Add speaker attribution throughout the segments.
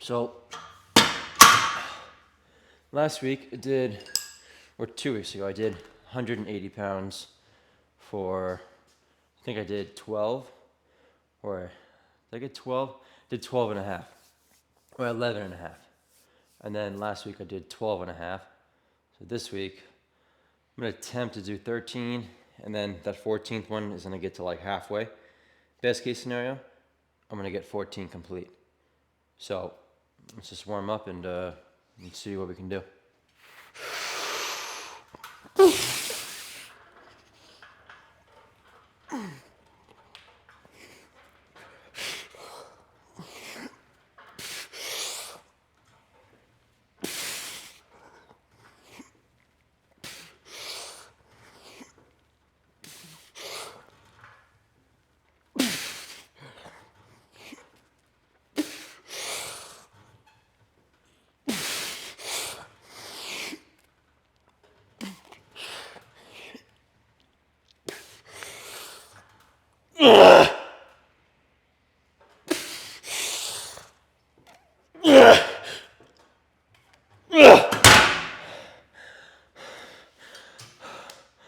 Speaker 1: So last week I did, or 2 weeks ago, I did 180 pounds for, I think I did 12, or did I get 12? Did 12 and a half, or 11 and a half. And then last week I did 12 and a half. So this week I'm gonna attempt to do 13, and then that 14th one is gonna get to like halfway. Best case scenario, I'm gonna get 14 complete. So let's just warm up and see what we can do.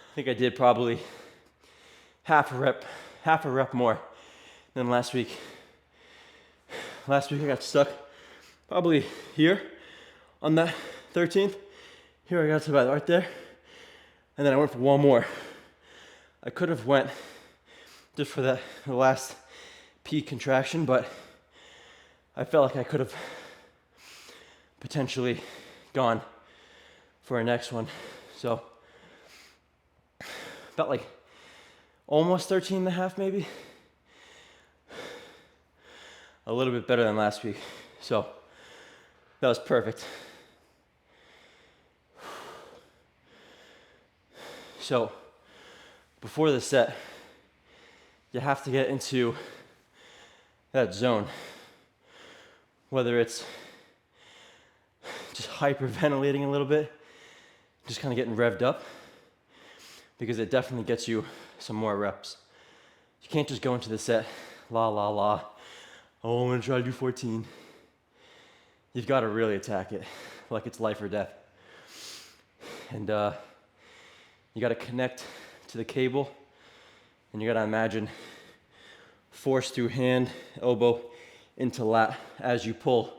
Speaker 1: I think I did probably half a rep more than last week. Last week I got stuck probably here on that 13th. Here I got to about right there. And then I went for one more. I could have went just for the last peak contraction, but I felt like I could have potentially gone for a next one. So about like almost 13 and a half maybe. A little bit better than last week. So that was perfect. So before the set, you have to get into that zone. Whether it's just hyperventilating a little bit, just kind of getting revved up, because it definitely gets you some more reps. You can't just go into the set, la la la, oh, I'm gonna try to do 14. You've got to really attack it like it's life or death. And you got to connect to the cable, and you got to imagine force through hand, elbow into lat as you pull,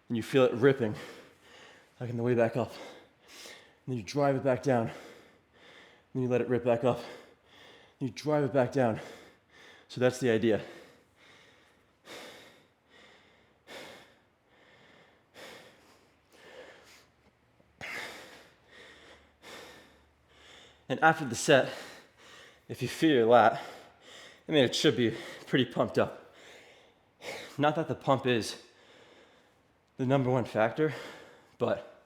Speaker 1: and you feel it ripping like on the way back up. And then you drive it back down. Then you let it rip back up. You drive it back down. So that's the idea. And after the set, if you feel your lat, I mean, it should be pretty pumped up. Not that the pump is the number one factor, but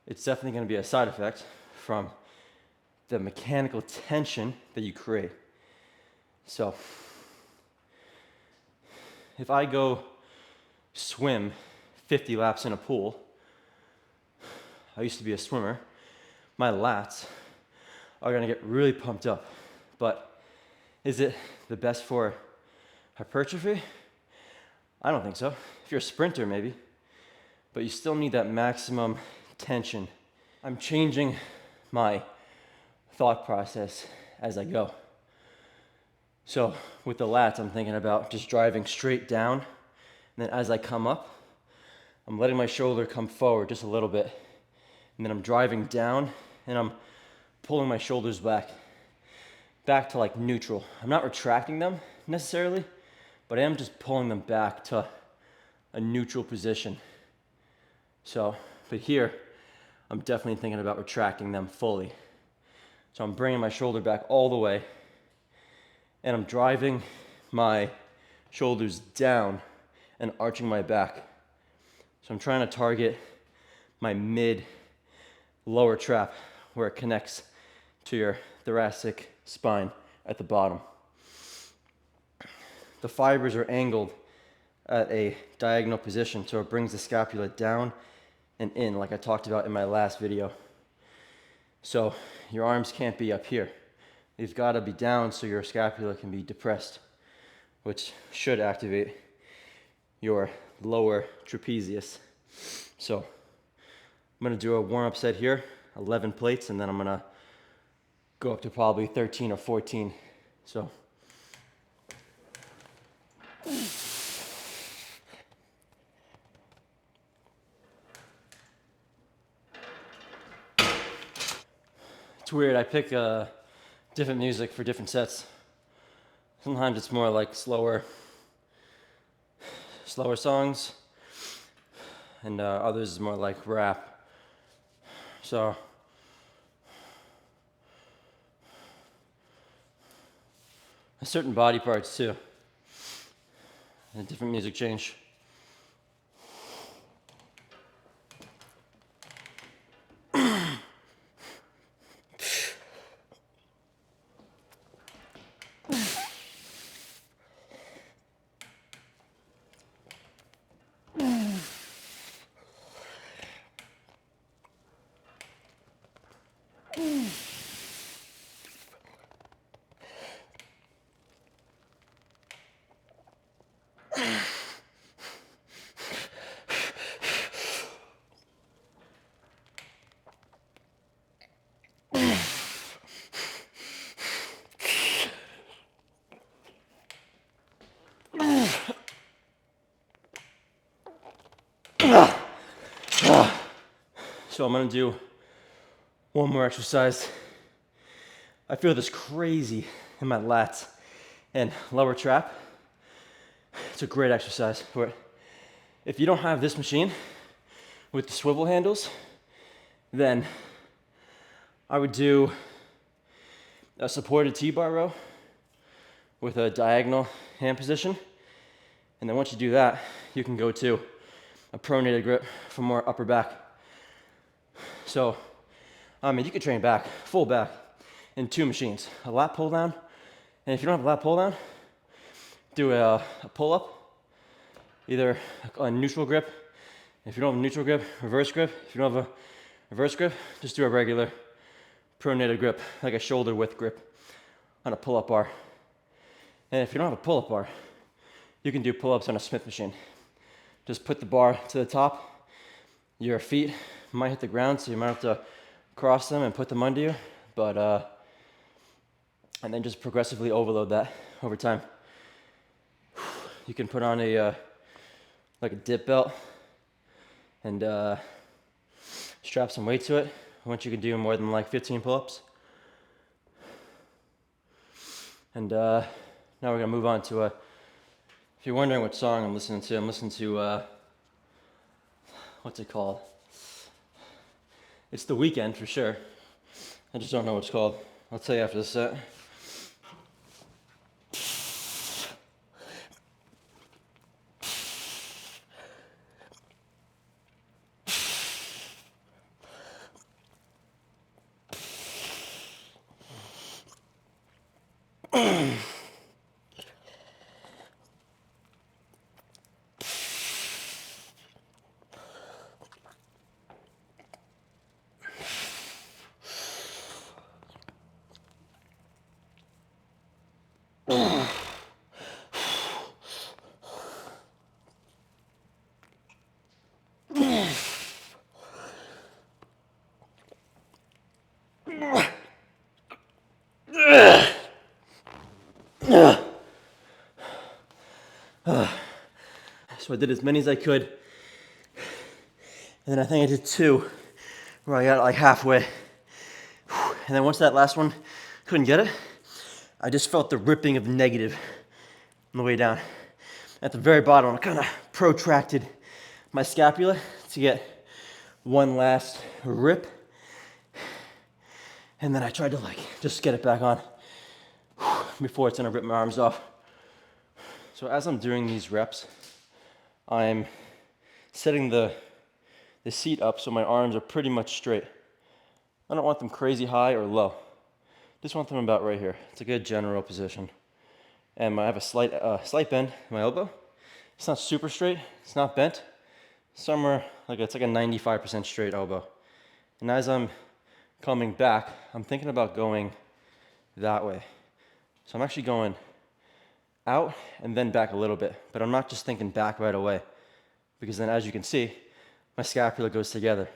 Speaker 1: it's definitely going to be a side effect from the mechanical tension that you create. So if I go swim 50 laps in a pool, I used to be a swimmer, my lats are going to get really pumped up. But is it the best for hypertrophy? I don't think so. If you're a sprinter, maybe. But you still need that maximum tension. I'm changing my thought process as I go. So with the lats, I'm thinking about just driving straight down. And then as I come up, I'm letting my shoulder come forward just a little bit. And then I'm driving down, and I'm pulling my shoulders back to like neutral. I'm not retracting them necessarily, but I am just pulling them back to a neutral position. So, but here, I'm definitely thinking about retracting them fully. So I'm bringing my shoulder back all the way, and I'm driving my shoulders down and arching my back. So I'm trying to target my mid lower trap where it connects to your thoracic spine at the bottom. The fibers are angled at a diagonal position, so it brings the scapula down and in, like I talked about in my last video. So your arms can't be up here. They've got to be down so your scapula can be depressed, which should activate your lower trapezius. So I'm gonna do a warm-up set here, 11 plates, and then I'm gonna go up to probably 13 or 14. So it's weird, I pick different music for different sets. Sometimes it's more like slower songs, and others is more like rap. So certain body parts too, and different music change. So I'm gonna do one more exercise. I feel this crazy in my lats and lower trap. It's a great exercise for it. If you don't have this machine with the swivel handles, then I would do a supported T-bar row with a diagonal hand position. And then once you do that, you can go to a pronated grip for more upper back. So, you could train back, full back, in 2 machines. A lat pull down, and if you don't have a lat pull down, do a pull up, either a neutral grip. If you don't have a neutral grip, reverse grip. If you don't have a reverse grip, just do a regular pronated grip, like a shoulder width grip on a pull up bar. And if you don't have a pull up bar, you can do pull ups on a Smith machine. Just put the bar to the top. Your feet might hit the ground, so you might have to cross them and put them under you, but and then just progressively overload that over time. You can put on a like a dip belt and strap some weight to it once you can do more than like 15 pull-ups. And now we're gonna move on to if you're wondering what song I'm listening to what's it called? It's The Weeknd for sure. I just don't know what it's called. I'll tell you after the set. So I did as many as I could, and then I think I did 2 where I got like halfway. And then once that last one couldn't get it, I just felt the ripping of negative on the way down. At the very bottom, I kind of protracted my scapula to get one last rip. And then I tried to like just get it back on before it's gonna rip my arms off. So as I'm doing these reps, I'm setting the seat up so my arms are pretty much straight. I don't want them crazy high or low. Just want them about right here. It's a good general position. And I have a slight bend in my elbow. It's not super straight, it's not bent. Somewhere, it's like a 95% straight elbow. And as I'm coming back, I'm thinking about going that way. So I'm actually going out and then back a little bit, but I'm not just thinking back right away, because then as you can see, my scapula goes together,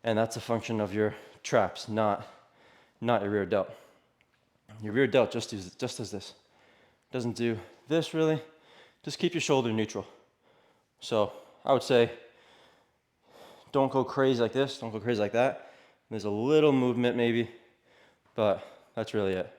Speaker 1: and that's a function of your traps, not your rear delt. Your rear delt just does this. Doesn't do this really. Just keep your shoulder neutral. So I would say don't go crazy like this, don't go crazy like that. There's a little movement maybe, but that's really it.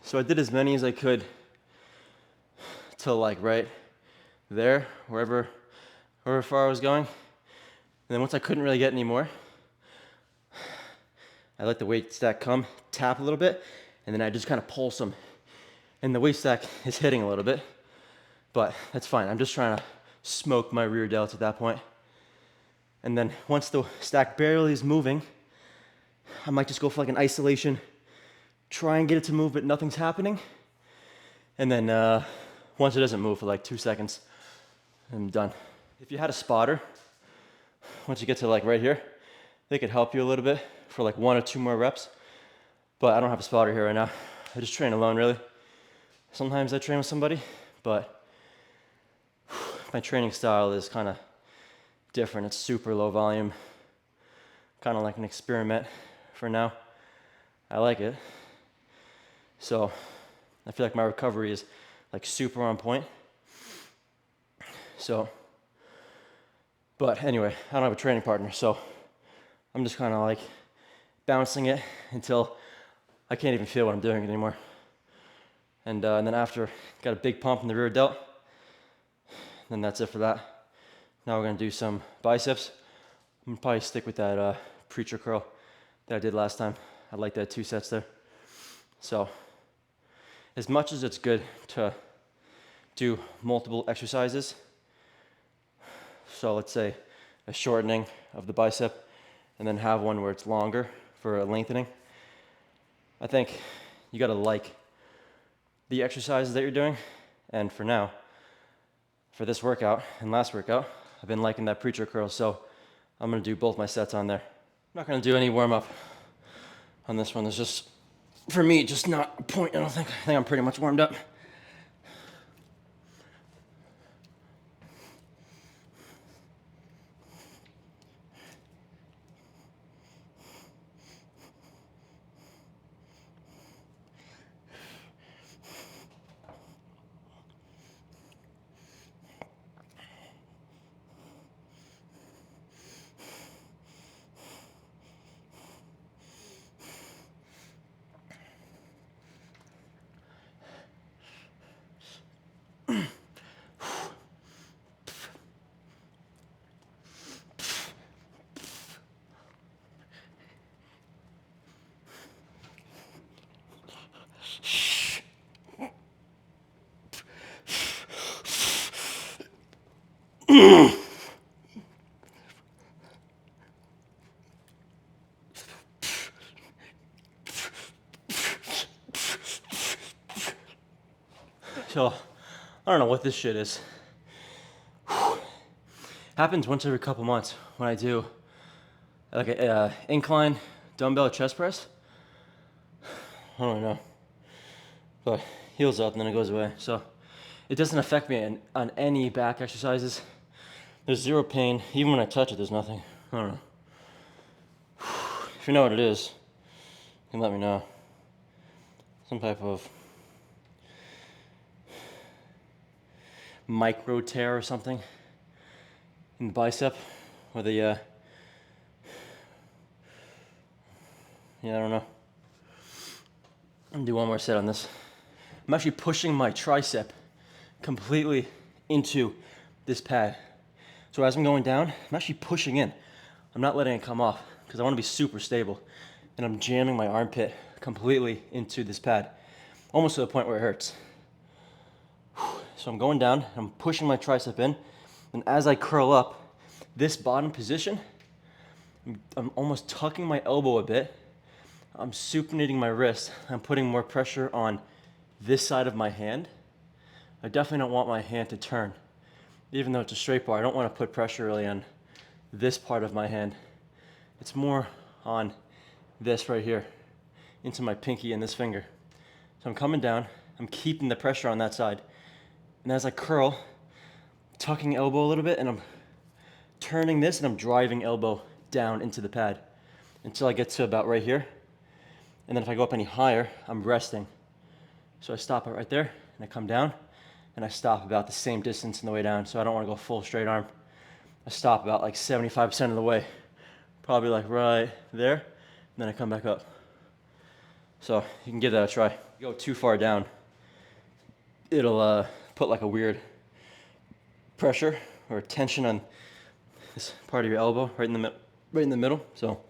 Speaker 1: So I did as many as I could till like right there, wherever far I was going. And then once I couldn't really get any more, I let the weight stack come, tap a little bit, and then I just kind of pulse them. And the weight stack is hitting a little bit, but that's fine. I'm just trying to smoke my rear delts at that point. And then once the stack barely is moving, I might just go for like an isolation, try and get it to move, but nothing's happening. And then once it doesn't move for like 2 seconds, I'm done. If you had a spotter, once you get to like right here, they could help you a little bit for like 1 or 2 more reps. But I don't have a spotter here right now. I just train alone really. Sometimes I train with somebody, but my training style is kind of different. It's super low volume, kind of like an experiment for now. I like it. So I feel like my recovery is like super on point. So, but anyway, I don't have a training partner, so I'm just kind of like bouncing it until I can't even feel what I'm doing anymore. And then after, got a big pump in the rear delt. Then that's it for that. Now we're gonna do some biceps. I'm gonna probably stick with that preacher curl that I did last time. I like that 2 sets there. So, as much as it's good to do multiple exercises, so let's say a shortening of the bicep and then have one where it's longer for a lengthening, I think you gotta like the exercises that you're doing. And for now, for this workout and last workout, I've been liking that preacher curl, so I'm gonna do both my sets on there. I'm not gonna do any warm up on this one. There's just, for me, just not a point. I think I'm pretty much warmed up. So, I don't know what this shit is. Happens once every couple months when I do like a incline dumbbell chest press. I don't know, but heals up and then it goes away. So it doesn't affect me on any back exercises. There's zero pain. Even when I touch it, there's nothing. I don't know. If you know what it is, you can let me know. Some type of micro tear or something in the bicep, or the yeah, I don't know. I'm gonna do one more set on this. I'm actually pushing my tricep completely into this pad. So as I'm going down, I'm actually pushing in. I'm not letting it come off because I want to be super stable. And I'm jamming my armpit completely into this pad, almost to the point where it hurts. So I'm going down, I'm pushing my tricep in, and as I curl up, this bottom position, I'm almost tucking my elbow a bit. I'm supinating my wrist. I'm putting more pressure on this side of my hand. I definitely don't want my hand to turn. Even though it's a straight bar, I don't want to put pressure really on this part of my hand. It's more on this right here, into my pinky and this finger. So I'm coming down, I'm keeping the pressure on that side. And as I curl, tucking elbow a little bit, and I'm turning this and I'm driving elbow down into the pad until I get to about right here. And then if I go up any higher, I'm resting. So I stop it right there and I come down and I stop about the same distance on the way down. So I don't want to go full straight arm. I stop about like 75% of the way, probably like right there. And then I come back up. So you can give that a try. If you go too far down, it'll put like a weird pressure or tension on this part of your elbow right in the middle. So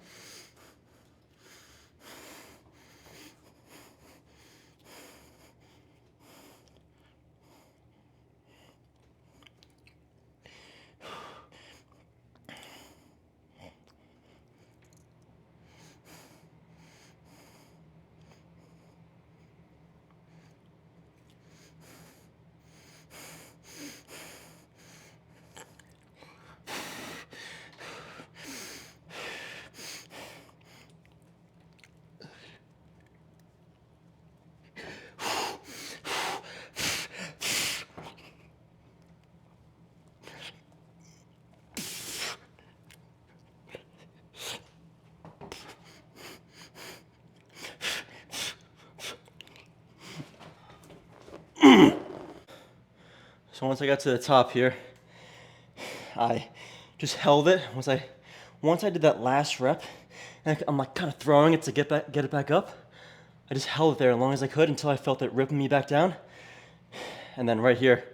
Speaker 1: So once I got to the top here, I just held it. Once I did that last rep, and I'm like kind of throwing it to get it back up. I just held it there as long as I could until I felt it ripping me back down. And then right here,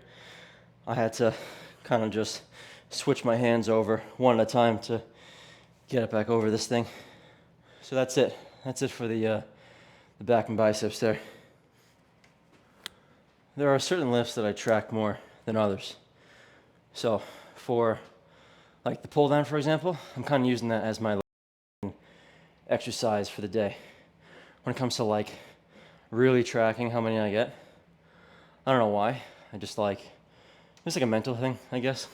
Speaker 1: I had to kind of just switch my hands over one at a time to get it back over this thing. So that's it. That's it for the back and biceps there. There are certain lifts that I track more than others. So for like the pull down, for example, I'm kind of using that as my exercise for the day. When it comes to like really tracking how many I get, I don't know why. It's like a mental thing, I guess.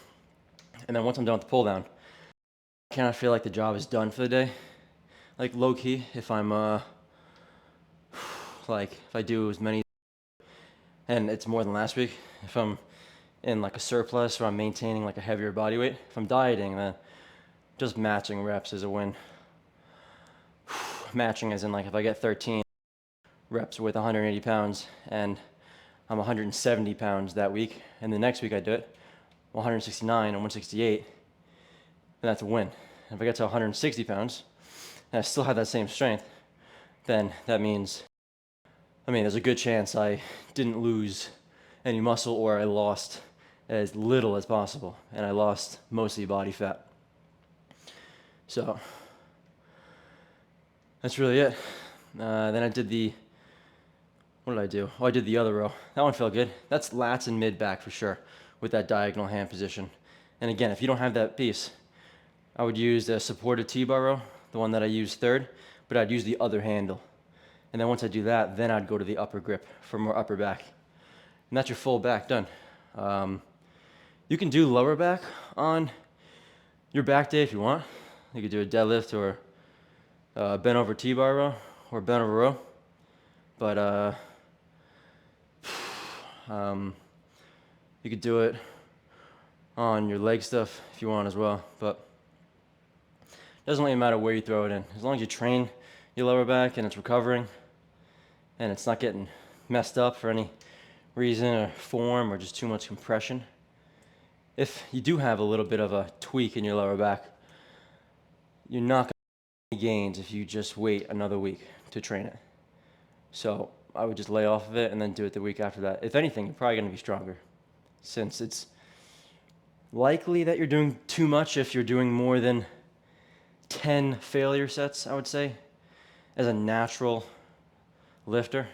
Speaker 1: And then once I'm done with the pull down, I kind of feel like the job is done for the day. Like low key, if I'm like if I do as many and it's more than last week, if I'm in like a surplus or I'm maintaining like a heavier body weight, if I'm dieting, then just matching reps is a win. Matching as in like if I get 13 reps with 180 pounds and I'm 170 pounds that week, and the next week I do it 169 or 168, then that's a win. And if I get to 160 pounds and I still have that same strength, then that means, there's a good chance I didn't lose any muscle or I lost as little as possible, and I lost mostly body fat. So that's really it. Then I did what did I do? Oh, I did the other row. That one felt good. That's lats and mid back for sure with that diagonal hand position. And again, if you don't have that piece, I would use the supported T-bar row, the one that I use third, but I'd use the other handle. And then once I do that, then I'd go to the upper grip for more upper back. And that's your full back done. You can do lower back on your back day if you want. You could do a deadlift or bent over T-bar row or bent over row. But you could do it on your leg stuff if you want as well. But it doesn't really matter where you throw it in. As long as you train your lower back and it's recovering and it's not getting messed up for any reason or form or just too much compression. If you do have a little bit of a tweak in your lower back, you're not going to get any gains if you just wait another week to train it. So I would just lay off of it and then do it the week after that. If anything, you're probably going to be stronger since it's Likely that you're doing too much if you're doing more than 10 failure sets, I would say, as a natural lifter.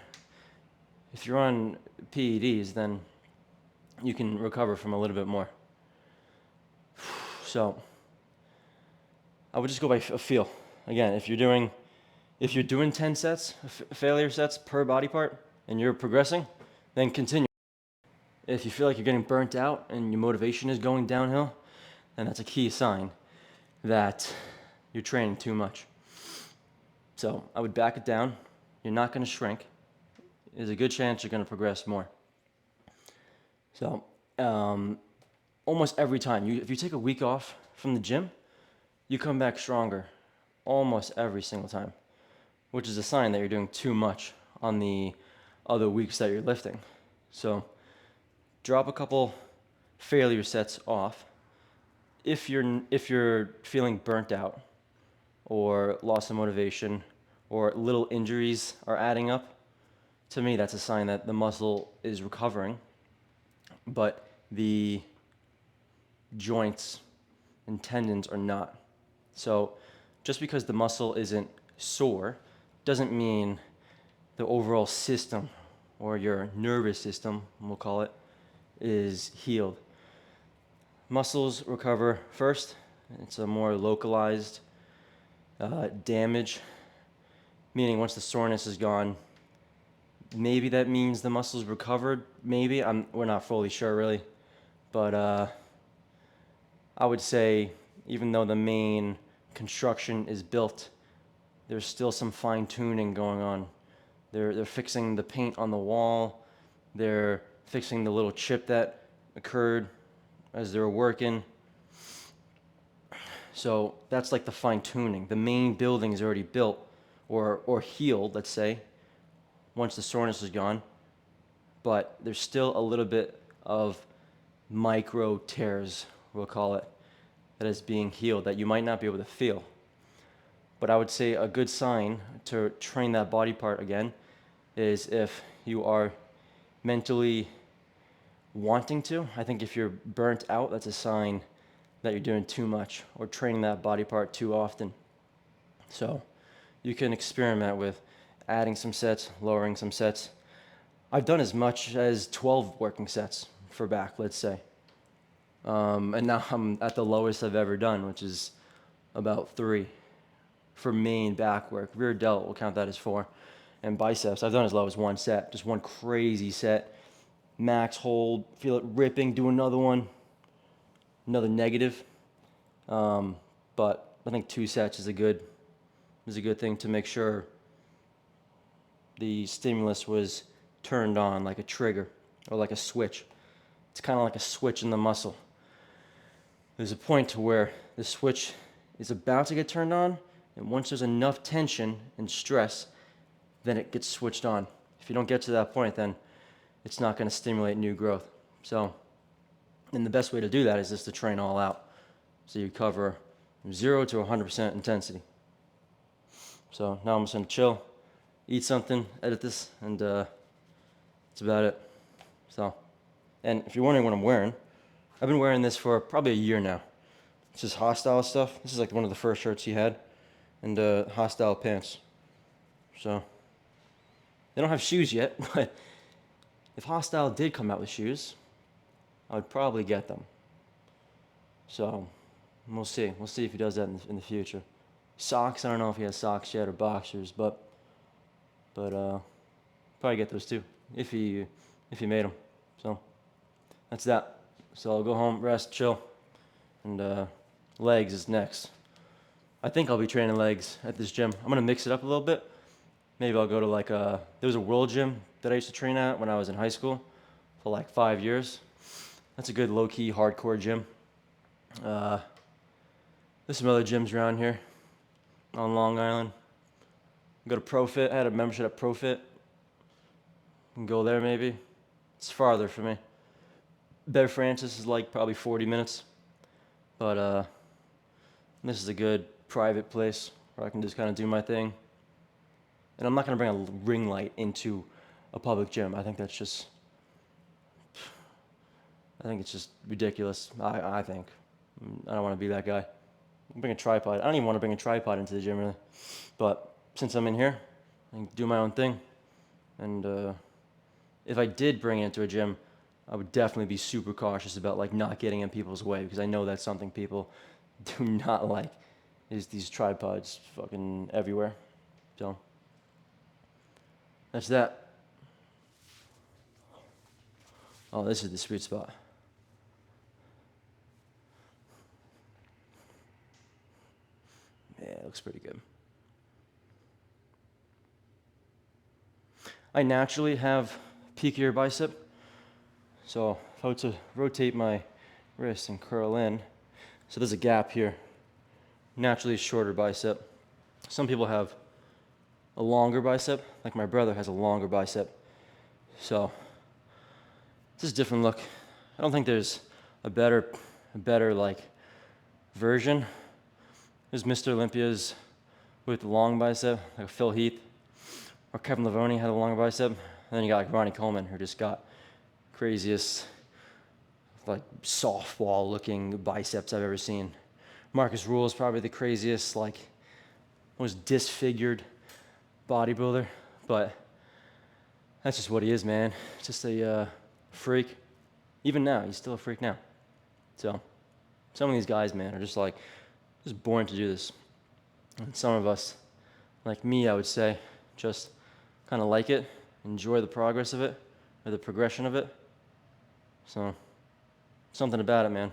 Speaker 1: If you're on PEDs, then you can recover from a little bit more. So I would just go by a feel. Again, if you're doing 10 sets, failure sets per body part, and you're progressing, then continue. If you feel like you're getting burnt out and your motivation is going downhill, then that's a key sign that you're training too much. So I would back it down. You're not going to shrink. There's a good chance you're going to progress more. So almost every time, if you take a week off from the gym, you come back stronger almost every single time, which is a sign that you're doing too much on the other weeks that you're lifting. So drop a couple failure sets off. If you're feeling burnt out or loss of motivation or little injuries are adding up, to me that's a sign that the muscle is recovering, but the joints and tendons are not. So just because the muscle isn't sore doesn't mean the overall system or your nervous system, we'll call it, is healed. Muscles recover first. It's a more localized damage, meaning once the soreness is gone, maybe that means the muscle's recovered. Maybe we're not fully sure really, but I would say even though the main construction is built, there's still some fine tuning going on. They're fixing the paint on the wall. They're fixing the little chip that occurred as they were working. So that's like the fine tuning. The main building is already built or healed, let's say, once the soreness is gone. But there's still a little bit of micro tears, we'll call it, that is being healed that you might not be able to feel. But I would say a good sign to train that body part again is if you are mentally wanting to. I think if you're burnt out, that's a sign that you're doing too much or training that body part too often. So you can experiment with adding some sets, lowering some sets. I've done as much as 12 working sets for back, let's say. And now I'm at the lowest I've ever done, which is about 3 for main back work. Rear delt, we'll count that as 4. And biceps, I've done as low as 1 set, just one crazy set. Max hold, feel it ripping, do another one, another negative. But I think 2 sets is a good thing to make sure the stimulus was turned on like a trigger or like a switch. It's kind of like a switch in the muscle. There's a point to where the switch is about to get turned on, and once there's enough tension and stress, then it gets switched on. If you don't get to that point, then it's not going to stimulate new growth. So, and the best way to do that is just to train all out. So you cover 0 to 100% intensity. So now I'm just going to chill, eat something, edit this, and that's about it. So, and if you're wondering what I'm wearing, I've been wearing this for probably a year now. It's just Hostile stuff. This is like one of the first shirts he had, and Hostile pants. So, they don't have shoes yet, but if Hostile did come out with shoes, I would probably get them. So, we'll see. We'll see if he does that in the future. Socks, I don't know if he has socks yet or boxers, but probably get those too if he made them. So, that's that. So I'll go home, rest, chill, and legs is next. I think I'll be training legs at this gym. I'm gonna mix it up a little bit. Maybe I'll go to like there was a world gym that I used to train at when I was in high school for like 5 years. That's a good low-key hardcore gym. There's some other gyms around here on Long Island. Go to ProFit. I had a membership at ProFit. Can go there maybe. It's farther for me. Bear Francis is like probably 40 minutes. But this is a good private place where I can just kind of do my thing. And I'm not going to bring a ring light into a public gym. I think that's think it's just ridiculous. I think. I don't want to be that guy. Bring a tripod. I don't even want to bring a tripod into the gym really. But since I'm in here, I can do my own thing. And if I did bring it into a gym, I would definitely be super cautious about like not getting in people's way because I know that's something people do not like is these tripods fucking everywhere. So that's that. Oh, this is the sweet spot. Yeah, it looks pretty good. I naturally have peakier bicep, so if I were to rotate my wrist and curl in, so there's a gap here. Naturally a shorter bicep. Some people have a longer bicep, like my brother has a longer bicep. So this is a different look. I don't think there's a better like version. There's Mr. Olympia's with the long bicep, like Phil Heath, or Kevin Levrone had a longer bicep. And then you got like Ronnie Coleman, who just got craziest, like softball looking biceps I've ever seen. Marcus Rule is probably the craziest, like most disfigured bodybuilder, but that's just what he is, man. Just a freak. Even now, he's still a freak now. So some of these guys, man, are just like just born to do this. And some of us, like me, I would say, just kind of like it, enjoy the progress of it, or the progression of it. So something about it, man.